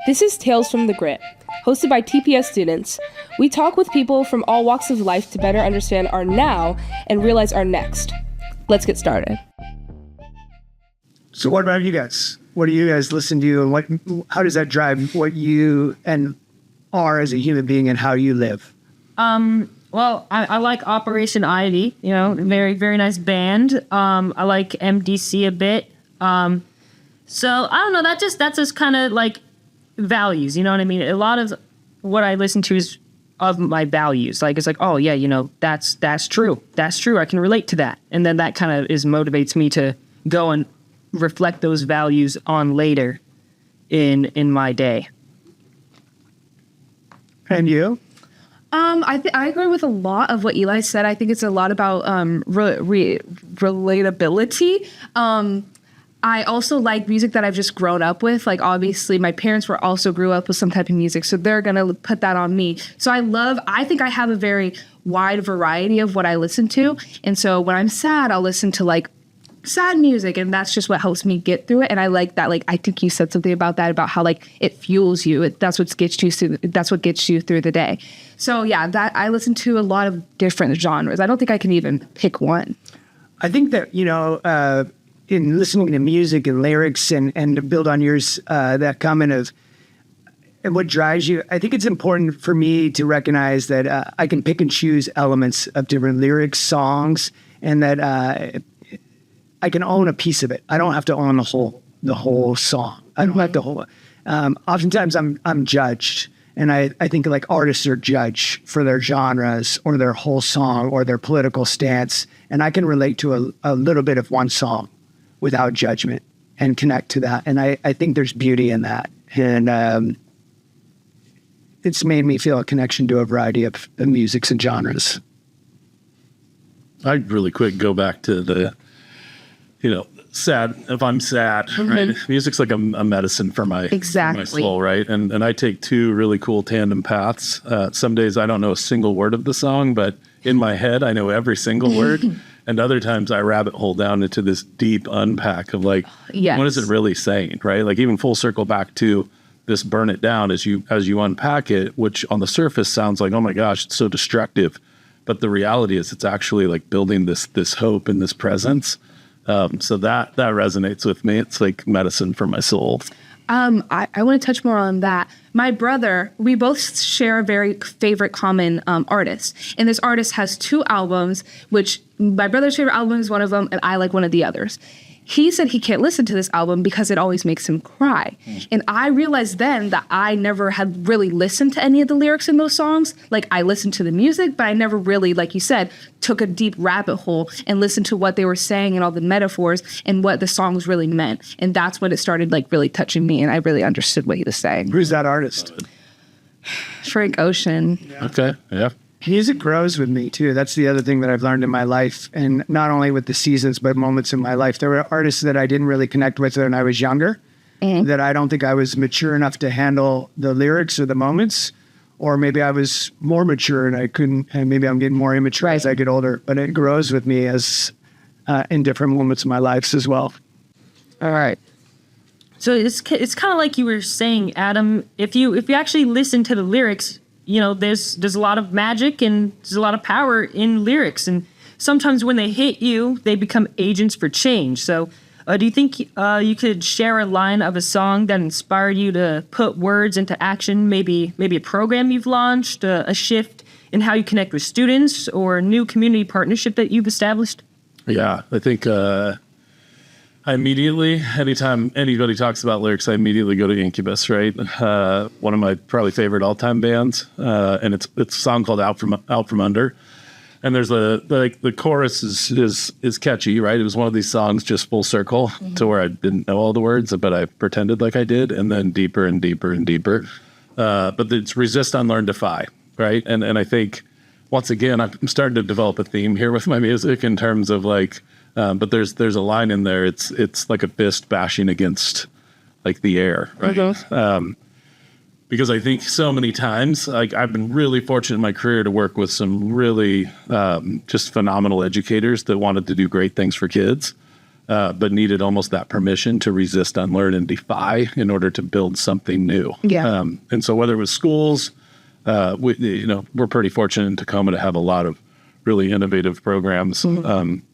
This is Tales from the Grit, hosted by TPS students. We talk with people from all walks of life to better understand our now and realize our next. Let's get started. So what about you guys? What do you guys listen to, and how does that drive what you and are as a human being and how you live? Well, I like Operation Ivy, very, very nice band. I like MDC a bit. So I don't know, that's just kind of like values, you know what I mean? A lot of what I listen to is of my values. Like, it's like, oh yeah, that's true. That's true. I can relate to that. And then that kind of motivates me to go and reflect those values on later in my day. And you? I agree with a lot of what Eli said. I think it's a lot about relatability. I also like music that I've just grown up with. Like, obviously, my parents also grew up with some type of music, so they're going to put that on me. So I think I have a very wide variety of what I listen to. And so when I'm sad, I'll listen to like sad music, and that's just what helps me get through it. And I like that. Like, I think you said something about that, about how like it fuels you. That's what gets you through the day. So yeah, that I listen to a lot of different genres. I don't think I can even pick one. I think that in listening to music and lyrics and to build on yours, that comment of and what drives you, I think it's important for me to recognize that I can pick and choose elements of different lyrics, songs, and that I can own a piece of it. I don't have to own the whole song. I don't have to hold it. Oftentimes I'm judged, and I think like artists are judged for their genres or their whole song or their political stance, and I can relate to a little bit of one song without judgment and connect to that. And I think there's beauty in that. And it's made me feel a connection to a variety of musics and genres. I'd really quick go back to the, sad. If I'm sad, right? Music's like a medicine for my soul, right? And I take two really cool tandem paths. Some days I don't know a single word of the song, but in my head I know every single word. And other times I rabbit hole down into this deep unpack of like, what is it really saying, right? Like, even full circle back to this Burn It Down as you unpack it, which on the surface sounds like, oh my gosh, it's so destructive. But the reality is it's actually like building this hope and this presence. So that resonates with me. It's like medicine for my soul. I want to touch more on that. My brother, we both share a very favorite common artist. And this artist has two albums, which my brother's favorite album is one of them, and I like one of the others. He said he can't listen to this album because it always makes him cry. And I realized then that I never had really listened to any of the lyrics in those songs. Like, I listened to the music, but I never really, like you said, took a deep rabbit hole and listened to what they were saying and all the metaphors and what the songs really meant. And that's when it started like really touching me, and I really understood what he was saying. Who's that artist? Frank Ocean. Yeah. Okay, yeah. Music grows with me too. That's the other thing that I've learned in my life, and not only with the seasons, but moments in my life. There were artists that I didn't really connect with when I was younger, that I don't think I was mature enough to handle the lyrics or the moments, or maybe I was more mature and I couldn't, and maybe I'm getting more immature as I get older, but it grows with me as in different moments of my lives as well. All right. So it's kind of like you were saying, Adam, if you actually listen to the lyrics, there's a lot of magic and there's a lot of power in lyrics. And sometimes when they hit you, they become agents for change. So do you think you could share a line of a song that inspired you to put words into action? Maybe a program you've launched, a shift in how you connect with students, or a new community partnership that you've established? Yeah, I think I immediately, anytime anybody talks about lyrics, I immediately go to Incubus, right? One of my probably favorite all-time bands, and it's a song called "Out from Under," and there's the chorus is catchy, right? It was one of these songs just full circle to where I didn't know all the words, but I pretended like I did, and then deeper and deeper and deeper. But it's resist, unlearn, defy, right? And I think once again I'm starting to develop a theme here with my music in terms of like. But there's a line in there. It's like a fist bashing against like the air, right? Okay. Because I think so many times, like I've been really fortunate in my career to work with some really just phenomenal educators that wanted to do great things for kids. but needed almost that permission to resist, unlearn, and defy in order to build something new. Yeah. And so whether it was schools, we're pretty fortunate in Tacoma to have a lot of really innovative programs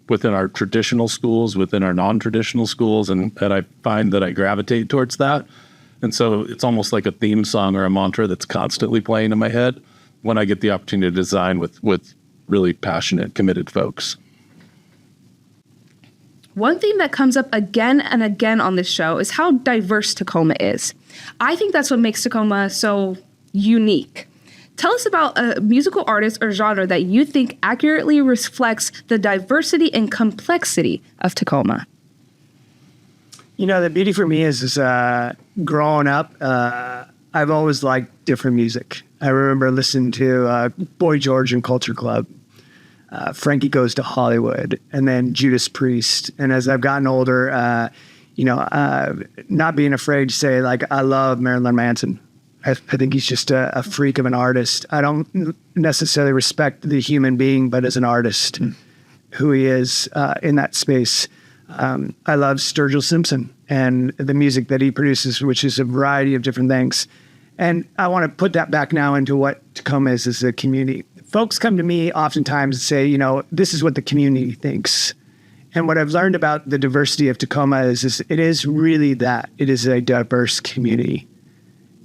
within our traditional schools, within our non-traditional schools, and I find that I gravitate towards that. And so it's almost like a theme song or a mantra that's constantly playing in my head when I get the opportunity to design with really passionate, committed folks. One theme that comes up again and again on this show is how diverse Tacoma is. I think that's what makes Tacoma so unique. Tell us about a musical artist or genre that you think accurately reflects the diversity and complexity of Tacoma. The beauty for me is growing up, I've always liked different music. I remember listening to Boy George and Culture Club, Frankie Goes to Hollywood, and then Judas Priest. And as I've gotten older, not being afraid to say, I love Marilyn Manson. I think he's just a freak of an artist. I don't necessarily respect the human being, but as an artist, who he is in that space. I love Sturgill Simpson and the music that he produces, which is a variety of different things. And I want to put that back now into what Tacoma is as a community. Folks come to me oftentimes and say, this is what the community thinks. And what I've learned about the diversity of Tacoma is it is really that. It is a diverse community.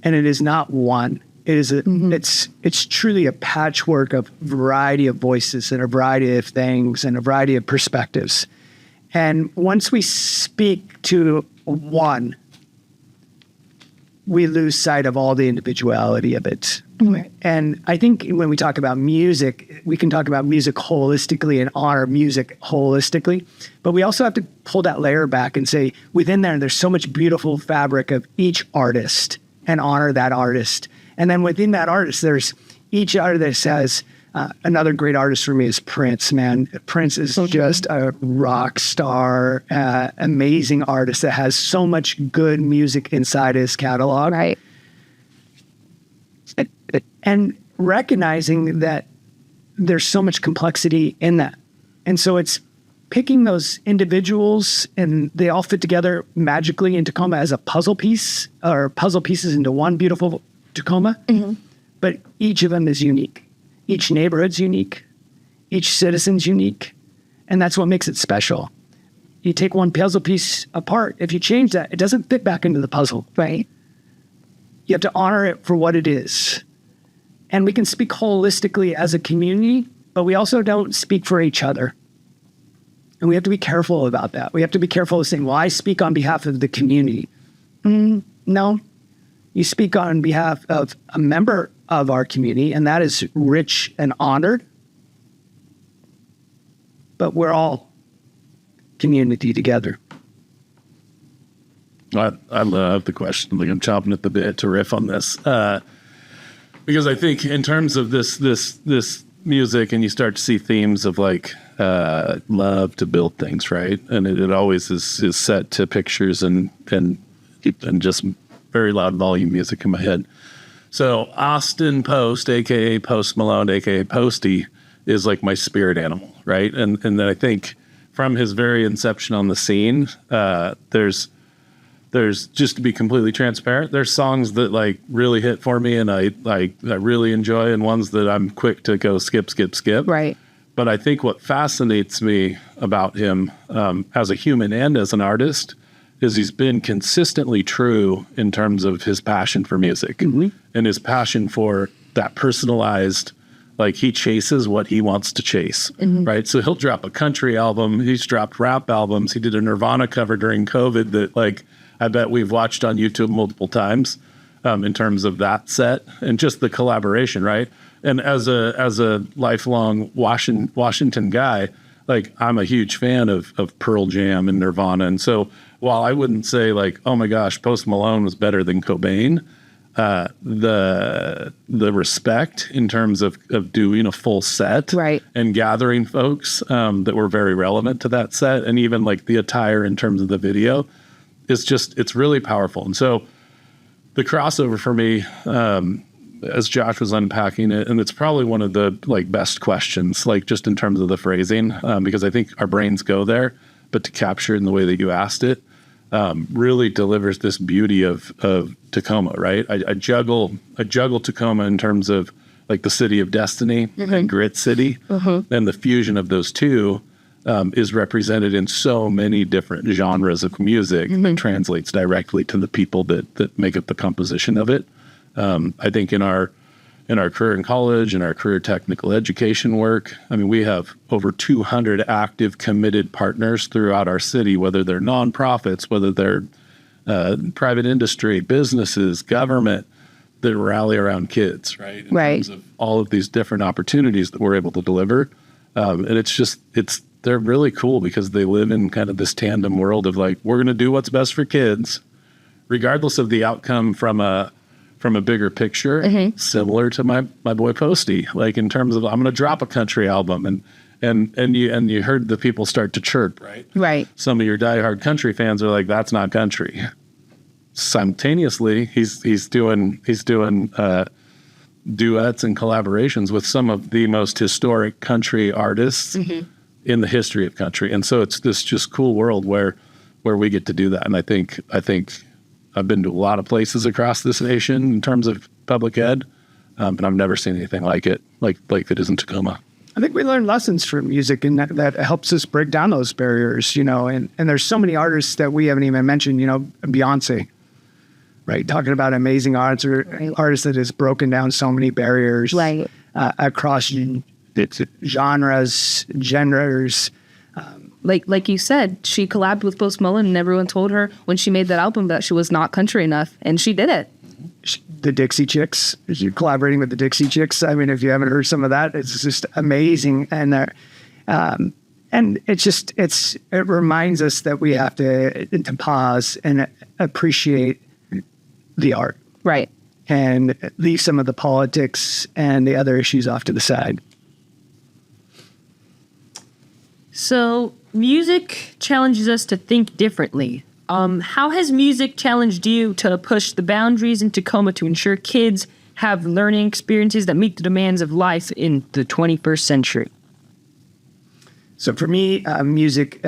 And it is not one. It is it's truly a patchwork of variety of voices and a variety of things and a variety of perspectives. And once we speak to one, we lose sight of all the individuality of it. Right. And I think when we talk about music, we can talk about music holistically and honor music holistically. But we also have to pull that layer back and say, within there's so much beautiful fabric of each artist and honor that artist. And then within that artist, there's each artist has another great artist for me is Prince, man. Prince is just a rock star, amazing artist that has so much good music inside his catalog. Right. And recognizing that there's so much complexity in that. And so it's picking those individuals and they all fit together magically in Tacoma as a puzzle piece or puzzle pieces into one beautiful Tacoma. Mm-hmm. But each of them is unique. Each neighborhood's unique. Each citizen's unique. And that's what makes it special. You take one puzzle piece apart. If you change that, it doesn't fit back into the puzzle. Right. You have to honor it for what it is. And we can speak holistically as a community, but we also don't speak for each other. And we have to be careful about that. We have to be careful of saying, well, I speak on behalf of the community. No, you speak on behalf of a member of our community, and that is rich and honored. But we're all community together. I love the question. I'm chomping at the bit to riff on this. Because I think in terms of this music, and you start to see themes of love to build things, right? And it always is set to pictures and just very loud volume music in my head. So Austin Post, aka Post Malone, aka Posty, is like my spirit animal, right? And then I think from his very inception on the scene, there's just to be completely transparent, there's songs that really hit for me and I really enjoy, and ones that I'm quick to go skip. Right. But I think what fascinates me about him as a human and as an artist is he's been consistently true in terms of his passion for music and his passion for that personalized, he chases what he wants to chase, right? So he'll drop a country album. He's dropped rap albums. He did a Nirvana cover during COVID that I bet we've watched on YouTube multiple times in terms of that set and just the collaboration, right? And as a lifelong Washington guy, I'm a huge fan of Pearl Jam and Nirvana. And so while I wouldn't say oh my gosh, Post Malone was better than Cobain, the respect in terms of doing a full set, right, and gathering folks that were very relevant to that set, and even the attire in terms of the video, it's really powerful. And so the crossover for me, as Josh was unpacking it, and it's probably one of the best questions, just in terms of the phrasing, because I think our brains go there. but to capture it in the way that you asked it, really delivers this beauty of Tacoma, right? I juggle Tacoma in terms of like the city of destiny and grit city, and the fusion of those two is represented in so many different genres of music that translates directly to the people that make up the composition of it. I think in our career in college and our career technical education work, I mean, we have over 200 active committed partners throughout our city, whether they're nonprofits, whether they're private industry, businesses, government, that rally around kids, right? In terms of all of these different opportunities that we're able to deliver. And they're really cool because they live in kind of this tandem world of like, we're going to do what's best for kids, regardless of the outcome from a bigger picture, similar to my boy Posty, like in terms of, I'm going to drop a country album and you heard the people start to chirp, right? Right. Some of your diehard country fans are like, that's not country. Simultaneously, he's doing duets and collaborations with some of the most historic country artists in the history of country. And so it's this just cool world where we get to do that. And I think I've been to a lot of places across this nation in terms of public ed, and I've never seen anything like it, like it is in Tacoma. I think we learn lessons from music, and that helps us break down those barriers, and there's so many artists that we haven't even mentioned, Beyonce, right? Talking about amazing artists that has broken down so many barriers across genres, genders. Like you said, she collabed with Post Malone, and everyone told her when she made that album that she was not country enough, and she did it. The Dixie Chicks, you're collaborating with the Dixie Chicks. I mean, if you haven't heard some of that, it's just amazing. And it reminds us that we have to pause and appreciate the art, right, and leave some of the politics and the other issues off to the side. So music challenges us to think differently. How has music challenged you to push the boundaries in Tacoma to ensure kids have learning experiences that meet the demands of life in the 21st century? So for me, music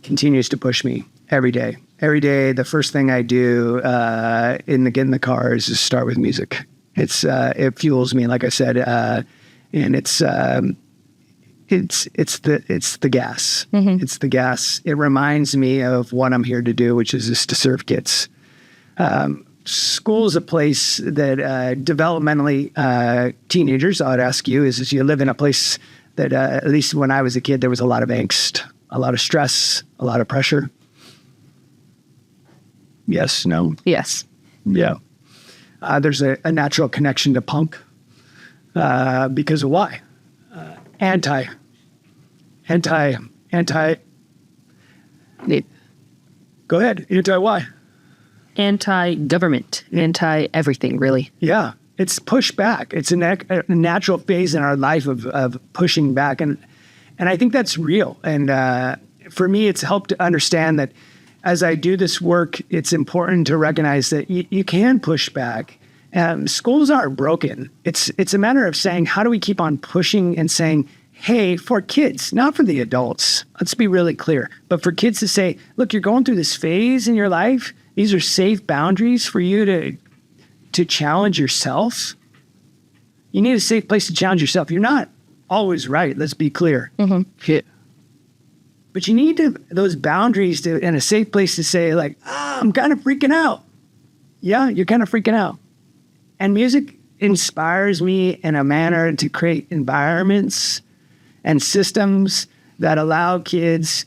continues to push me every day. Every day, the first thing I do get in the car is just start with music. It fuels me, like I said, and it's the gas. It's the gas. It reminds me of what I'm here to do, which is just to serve kids. School is a place that developmentally teenagers, I would ask you, is you live in a place that at least when I was a kid, there was a lot of angst, a lot of stress, a lot of pressure. Yes, no? Yes. Yeah. There's a natural connection to punk because of why? Anti. Go ahead. Anti why? Anti-government, anti-everything, really. Yeah. It's push back. It's a natural phase in our life of pushing back. And I think that's real. And for me, it's helped to understand that as I do this work, it's important to recognize that you can push back. Schools aren't broken. It's a matter of saying, how do we keep on pushing and saying, hey, for kids, not for the adults. Let's be really clear. But for kids to say, look, you're going through this phase in your life. These are safe boundaries for you to challenge yourself. You need a safe place to challenge yourself. You're not always right. Let's be clear. Yeah. But you need those boundaries and a safe place to say, like, I'm kind of freaking out. Yeah, you're kind of freaking out. And music inspires me in a manner to create environments and systems that allow kids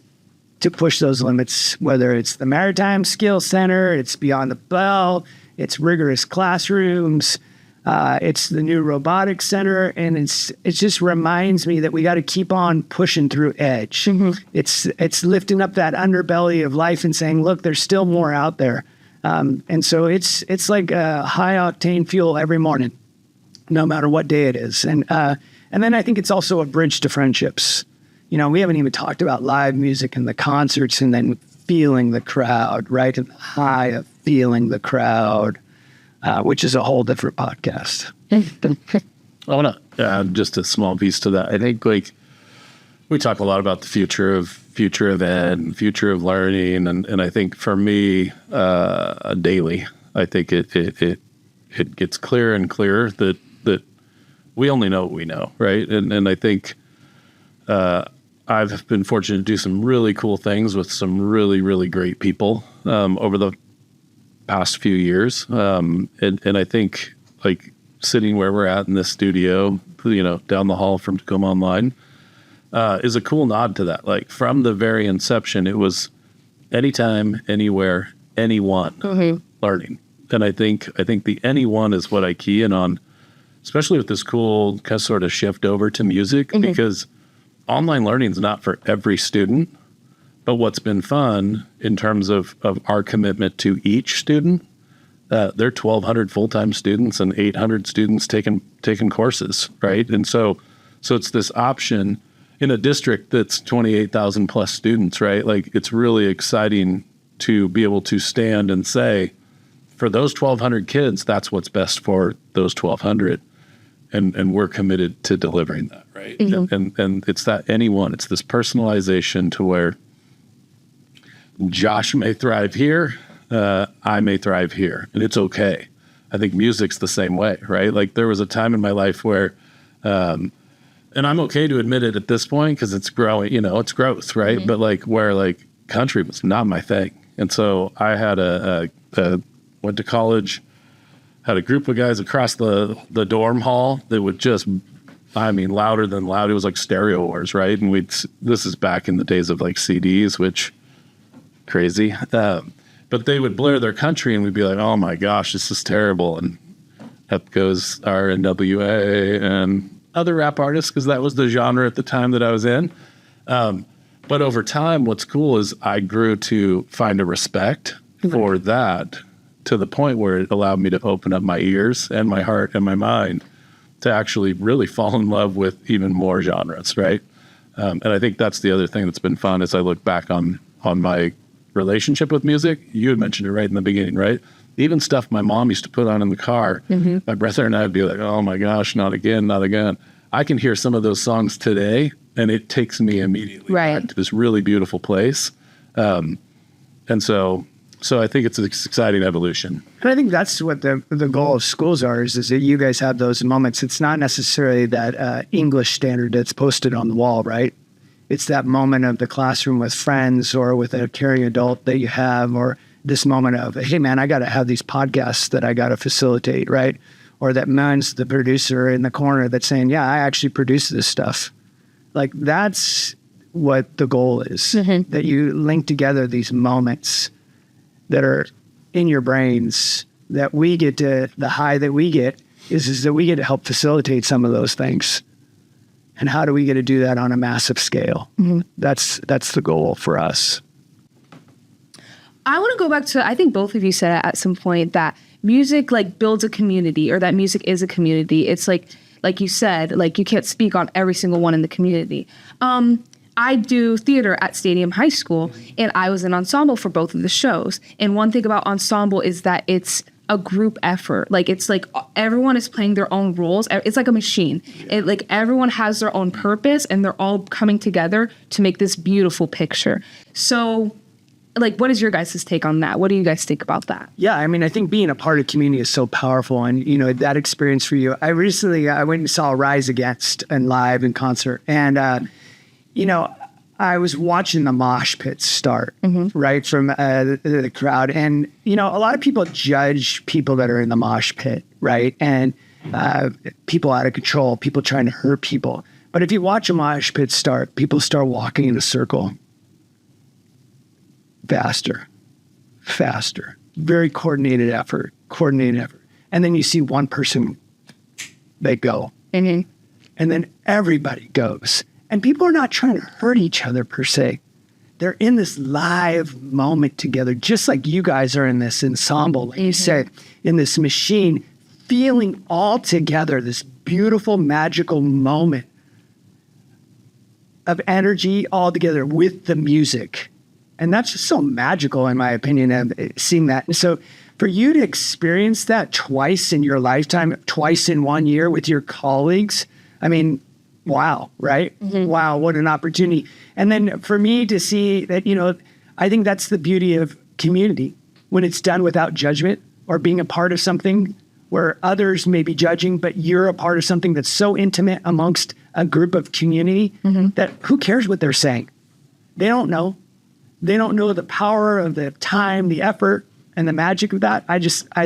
to push those limits, whether it's the Maritime Skills Center, it's Beyond the Bell, it's rigorous classrooms, it's the new robotics center, and it just reminds me that we got to keep on pushing through edge. It's lifting up that underbelly of life and saying, look, there's still more out there. And so it's like a high octane fuel every morning, no matter what day it is. And then I think it's also a bridge to friendships. We haven't even talked about live music and the concerts and then feeling the crowd, right? And the high of feeling the crowd, which is a whole different podcast. I want to add just a small piece to that. I think we talk a lot about the future of future of ed and future of learning. And I think for me, daily, I think it gets clearer and clearer that we only know what we know, right? And I think I've been fortunate to do some really cool things with some really, really great people over the past few years. And I think like sitting where we're at in this studio, down the hall from Tacoma Online, is a cool nod to that. Like from the very inception, it was anytime, anywhere, anyone learning. And I think the anyone is what I key in on, especially with this cool sort of shift over to music, because online learning is not for every student. But what's been fun in terms of our commitment to each student, there are 1,200 full-time students and 800 students taking courses, right? And so it's this option in a district that's 28,000 plus students, right? Like it's really exciting to be able to stand and say, for those 1,200 kids, that's what's best for those 1,200. And we're committed to delivering that, right? And it's that anyone, it's this personalization to where Josh may thrive here, I may thrive here, and it's okay. I think music's the same way, right? Like there was a time in my life where, and I'm okay to admit it at this point because it's growing, it's growth, right? But like where like country was not my thing. And so I had went to college, had a group of guys across the dorm hall that would just, louder than loud. It was like stereo wars, right? And this is back in the days of like CDs, which crazy. But they would blare their country and we'd be like, oh my gosh, this is terrible. And up goes our NWA and other rap artists, because that was the genre at the time that I was in. But over time, what's cool is I grew to find a respect for that, to the point where it allowed me to open up my ears and my heart and my mind to actually really fall in love with even more genres, right? And I think that's the other thing that's been fun as I look back on my relationship with music. You had mentioned it right in the beginning, right? Even stuff my mom used to put on in the car, my brother and I would be like, oh my gosh, not again, not again. I can hear some of those songs today and it takes me immediately back to this really beautiful place. And so I think it's an exciting evolution. And I think that's what the goal of schools is that you guys have those moments. It's not necessarily that English standard that's posted on the wall, right? It's that moment of the classroom with friends or with a caring adult that you have, or this moment of, hey man, I got to have these podcasts that I got to facilitate, right? Or that man's the producer in the corner that's saying, yeah, I actually produce this stuff. Like that's what the goal is, that you link together these moments that are in your brains, that we get to, the high that we get is that we get to help facilitate some of those things. And how do we get to do that on a massive scale? That's the goal for us. I want to go back to, I think both of you said at some point that music like builds a community, or that music is a community. It's like you said, like you can't speak on every single one in the community. I do theater at Stadium High School, and I was in ensemble for both of the shows. And one thing about ensemble is that it's a group effort. Like it's like everyone is playing their own roles. It's like a machine. It, like everyone has their own purpose, and they're all coming together to make this beautiful picture. So like, what is your guys' take on that? What do you guys think about that? Yeah, I mean, I think being a part of community is so powerful. And, that experience for you. I went and saw Rise Against and live in concert. And, I was watching the mosh pit start, right, from the crowd. And, a lot of people judge people that are in the mosh pit, right? And people out of control, people trying to hurt people. But if you watch a mosh pit start, people start walking in a circle. Faster, very coordinated effort. And then you see one person, they go. And then everybody goes. And people are not trying to hurt each other per se. They're in this live moment together, just like you guys are in this ensemble, like you said, in this machine, feeling all together, this beautiful, magical moment of energy all together with the music. And that's just so magical, in my opinion, of seeing that. And so for you to experience that twice in your lifetime, twice in 1 year with your colleagues, I mean, wow, right? Wow, what an opportunity. And then for me to see that, I think that's the beauty of community when it's done without judgment or being a part of something where others may be judging, but you're a part of something that's so intimate amongst a group of community that who cares what they're saying? They don't know. They don't know the power of the time, the effort, and the magic of that. I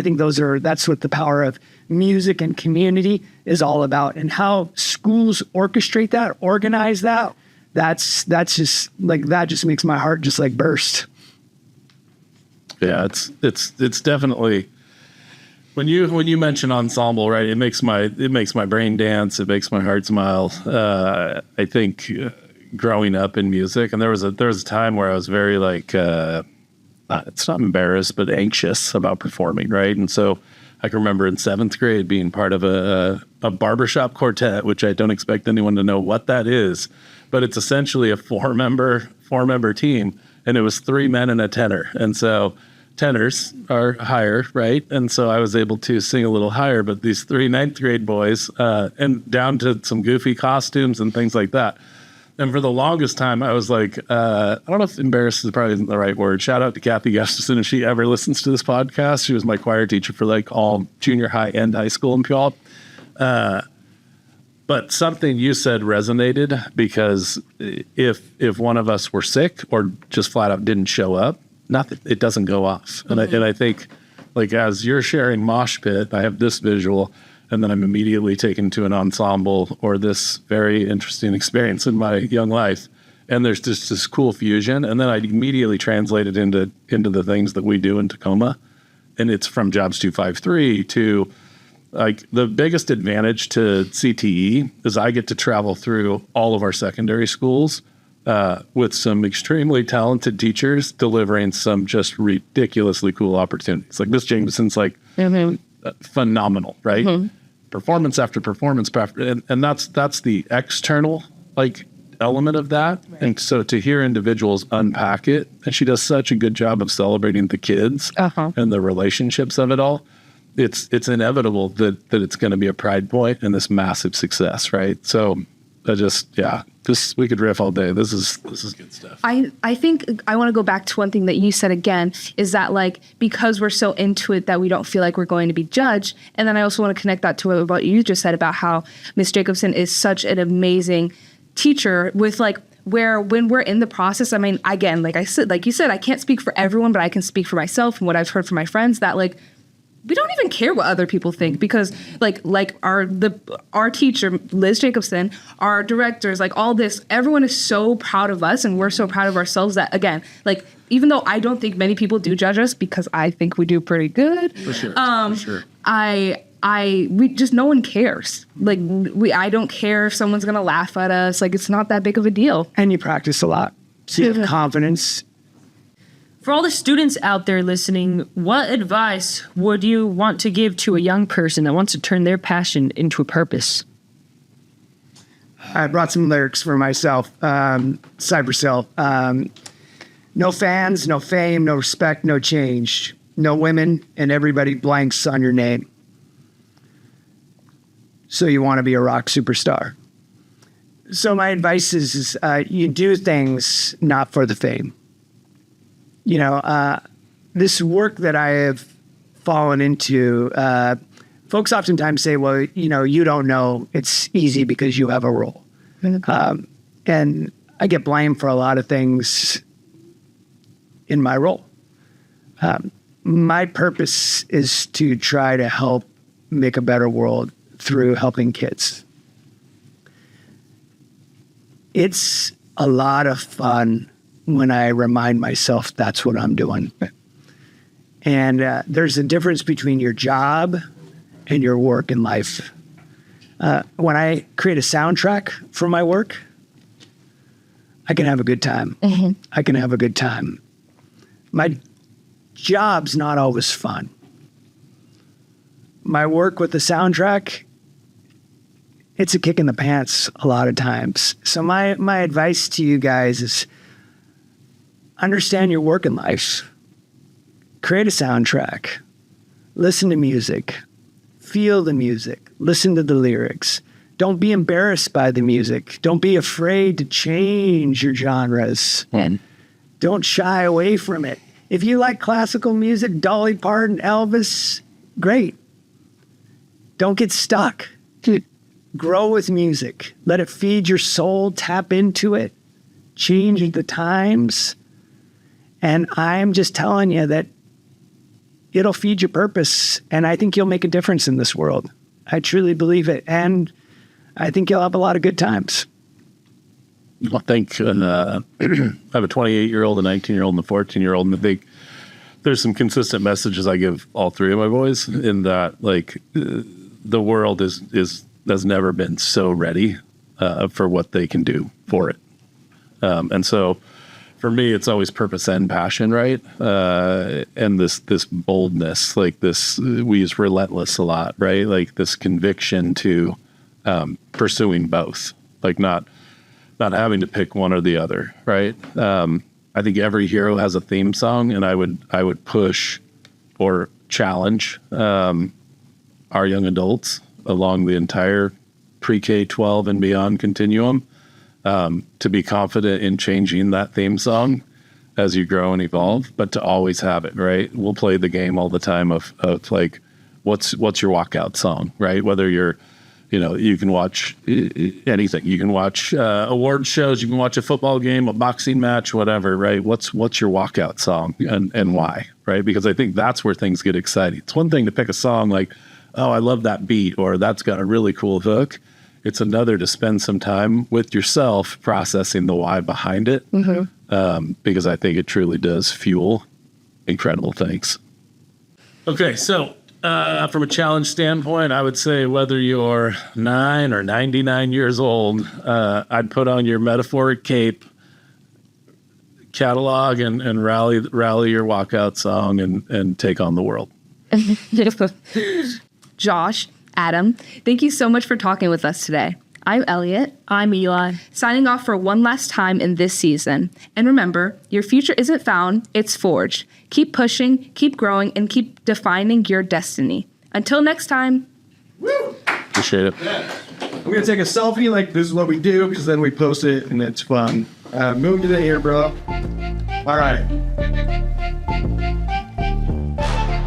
think that's what the power of music and community is all about, and how schools orchestrate that, organize that. That's just like, that just makes my heart just like burst. Yeah, it's definitely, when you mention ensemble, right? It makes my brain dance. It makes my heart smile. I think growing up in music, and there was a time where I was very like, it's not embarrassed, but anxious about performing, right? And so I can remember in 7th grade being part of a barbershop quartet, which I don't expect anyone to know what that is, but it's essentially a four-member team, and it was 3 men and a tenor. And so tenors are higher, right? And so I was able to sing a little higher, but these 3 9th grade boys, and down to some goofy costumes and things like that. And for the longest time, I was like, I don't know if embarrassed is probably isn't the right word. Shout out to Kathy Gustafson if she ever listens to this podcast. She was my choir teacher for like all junior high and high school in Puyallup. But something you said resonated, because if one of us were sick or just flat out didn't show up, it doesn't go off. And I think, like, as you're sharing mosh pit, I have this visual, and then I'm immediately taken to an ensemble or this very interesting experience in my young life. And there's just this cool fusion. And then I immediately translate it into the things that we do in Tacoma. And it's from Jobs 253 to, like, the biggest advantage to CTE is I get to travel through all of our secondary schools with some extremely talented teachers delivering some just ridiculously cool opportunities. Like Miss Jameson's like phenomenal, right? Performance after performance, and that's the external like element of that. Right. And so to hear individuals unpack it, and she does such a good job of celebrating the kids and the relationships of it all. It's inevitable that it's going to be a pride point and this massive success, right? So we could riff all day. This is good stuff. I think I want to go back to one thing that you said again, is that, like, because we're so into it that we don't feel like we're going to be judged. And then I also want to connect that to what you just said about how Miss Jacobson is such an amazing teacher with, like, where when we're in the process, I mean, again, like you said, I can't speak for everyone, but I can speak for myself and what I've heard from my friends, that, like, we don't even care what other people think, because like our teacher, Liz Jacobson, our directors, like all this, everyone is so proud of us and we're so proud of ourselves that, again, like, even though I don't think many people do judge us, because I think we do pretty good. For sure. We just, no one cares. Like, I don't care if someone's going to laugh at us. Like, it's not that big of a deal. And you practice a lot. So you have confidence. For all the students out there listening, what advice would you want to give to a young person that wants to turn their passion into a purpose? I brought some lyrics for myself. Cypress Hill. No fans, no fame, no respect, no change. No women, and everybody blanks on your name. So you want to be a rock superstar. So my advice is you do things not for the fame. This work that I have fallen into, folks oftentimes say, well, you don't know, it's easy because you have a role. And I get blamed for a lot of things in my role. My purpose is to try to help make a better world through helping kids. It's a lot of fun when I remind myself that's what I'm doing. And there's a difference between your job and your work in life. When I create a soundtrack for my work, I can have a good time. I can have a good time. My job's not always fun. My work with the soundtrack, it's a kick in the pants a lot of times. So my advice to you guys is, understand your work in life. Create a soundtrack. Listen to music. Feel the music. Listen to the lyrics. Don't be embarrassed by the music. Don't be afraid to change your genres. Don't shy away from it. If you like classical music, Dolly Parton, Elvis, great. Don't get stuck. Grow with music. Let it feed your soul. Tap into it. Change the times. And I'm just telling you that it'll feed your purpose. And I think you'll make a difference in this world. I truly believe it. And I think you'll have a lot of good times. I think I have a 28-year-old, a 19-year-old, and a 14-year-old, and I think there's some consistent messages I give all three of my boys in that, like, the world has never been so ready for what they can do for it. And so for me, it's always purpose and passion, right? And this boldness, like this, we use relentless a lot, right? Like this conviction to pursuing both, like not having to pick one or the other, right? I think every hero has a theme song, and I would push or challenge our young adults along the entire pre-K 12 and beyond continuum to be confident in changing that theme song as you grow and evolve, but to always have it, right? We'll play the game all the time of like, what's your walkout song, right? Whether you're, you can watch anything. You can watch award shows. You can watch a football game, a boxing match, whatever, right? What's your walkout song and why, right? Because I think that's where things get exciting. It's one thing to pick a song like, oh, I love that beat, or that's got a really cool hook. It's another to spend some time with yourself processing the why behind it, because I think it truly does fuel incredible things. Okay, so from a challenge standpoint, I would say whether you're 9 or 99 years old, I'd put on your metaphoric cape, catalog, and rally your walkout song and take on the world. Josh, Adam, thank you so much for talking with us today. I'm Elliot. I'm Eli. Signing off for one last time in this season. And remember, your future isn't found, it's forged. Keep pushing, keep growing, and keep defining your destiny. Until next time. Woo! Appreciate it. Yeah. I'm going to take a selfie, like this is what we do, because then we post it and it's fun. Move to the here, bro. All right.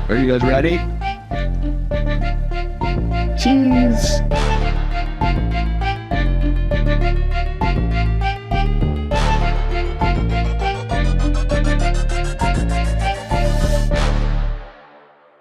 Are you guys ready? Cheese.